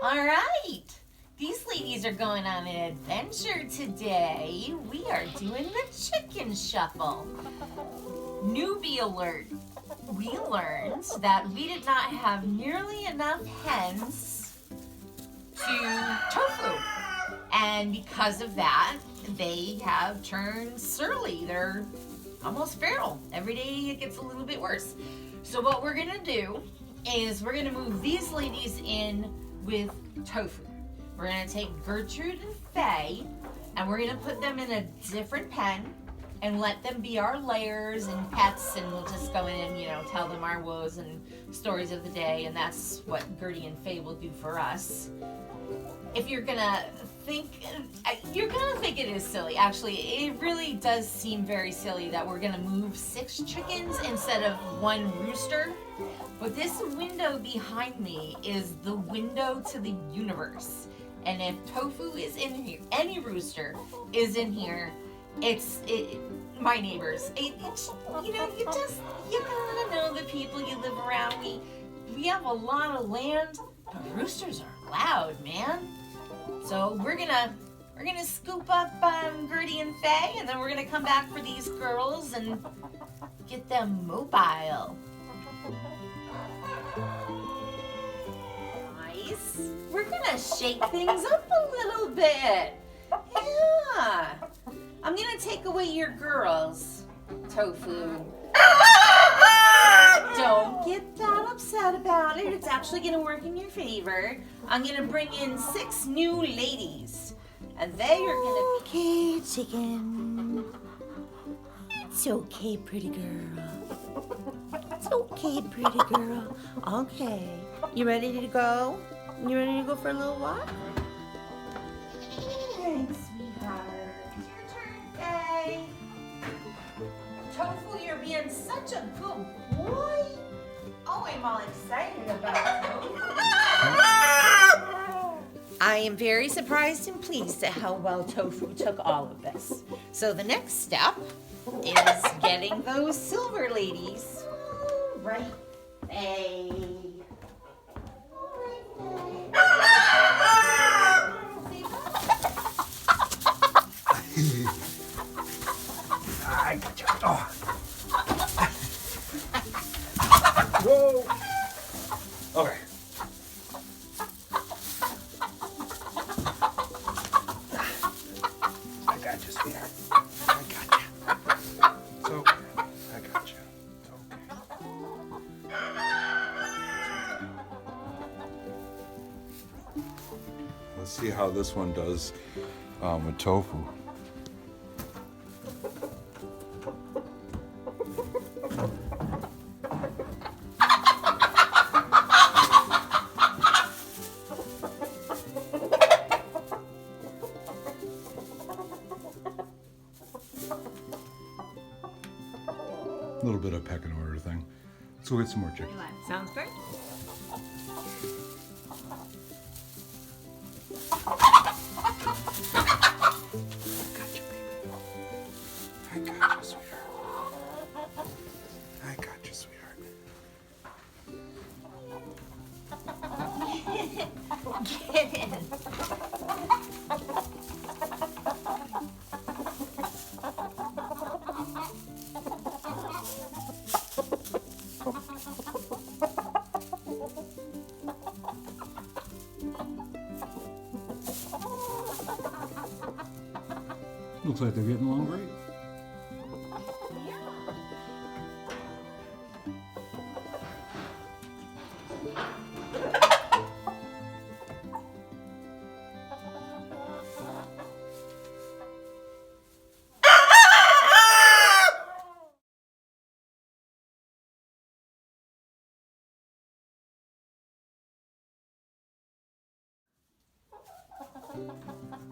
All right. These ladies are going on an adventure today. We are doing the chicken shuffle. Newbie alert. We learned that we did not have nearly enough hens to tofu. And because of that, they have turned surly. They're almost feral. Every day it gets a little bit worse. So what we're gonna do is we're gonna move these ladies in with tofu. We're gonna take Gertrude and Faye and we're gonna put them in a different pen and let them be our layers and pets, and we'll just go in and, tell them our woes and stories of the day, and that's what Gertie and Faye will do for us. If you're gonna think it is silly. Actually, it really does seem very silly that we're gonna move 6 chickens instead of 1 rooster. But this window behind me is the window to the universe. And if tofu is in here, any rooster is in here, it's my neighbors. You gotta know the people you live around. We have a lot of land, but roosters are loud, man. So we're gonna scoop up Gertie and Faye, and then we're gonna come back for these girls and get them mobile. Nice. We're gonna shake things up a little bit. Yeah. I'm gonna take away your girls, Tofu. Don't get that upset about it. It's actually gonna work in your favor. I'm gonna bring in 6 new ladies. And they are gonna be... Okay, chicken. It's okay, pretty girl. It's okay, pretty girl. Okay. You ready to go? You ready to go for a little walk? Thanks, sweetheart. It's your turn, Faye. Tofu, you're being such a good boy. Oh, I'm all excited about Tofu. I am very surprised and pleased at how well Tofu took all of this. So the next step is getting those silver ladies. All right, Faye. I got you. Oh. Whoa. Okay. I got you, sweetheart. I got you. It's okay. I got you. It's okay. Let's see how this one does with tofu. A little bit of pecking order thing. Let's go get some more chicken. Sounds good. I got you, sweetheart. I got you, sweetheart. Get in. Looks like they're getting along great.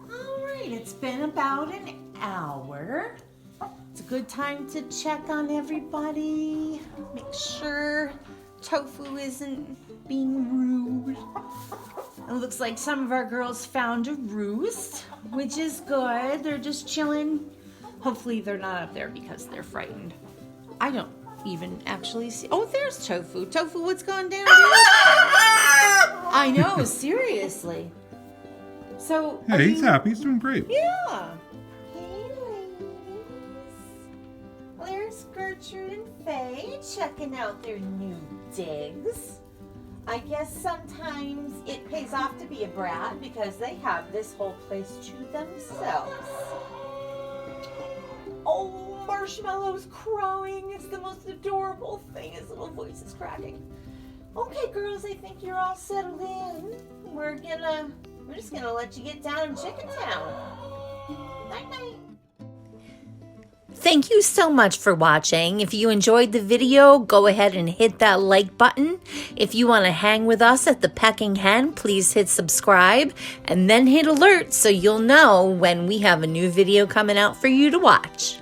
All right, it's been about an hour. It's a good time to check on everybody, make sure Tofu isn't being rude. It looks like some of our girls found a roost, which is good. They're just chilling. Hopefully they're not up there because they're frightened. I don't even actually see. Oh, there's Tofu. Tofu, what's going down, dude? I know, seriously. So, Yeah, he's happy. He's doing great. Yeah. Hey, ladies. There's Gertrude and Faye checking out their new digs. I guess sometimes it pays off to be a brat because they have this whole place to themselves. Oh, Marshmallow's crowing. It's the most adorable thing. His little voice is cracking. Okay, girls, I think you're all settled in. We're just gonna let you get down in Chicken Town. Night-night. Thank you so much for watching. If you enjoyed the video, go ahead and hit that like button. If you want to hang with us at the Pecking Hen, please hit subscribe and then hit alert so you'll know when we have a new video coming out for you to watch.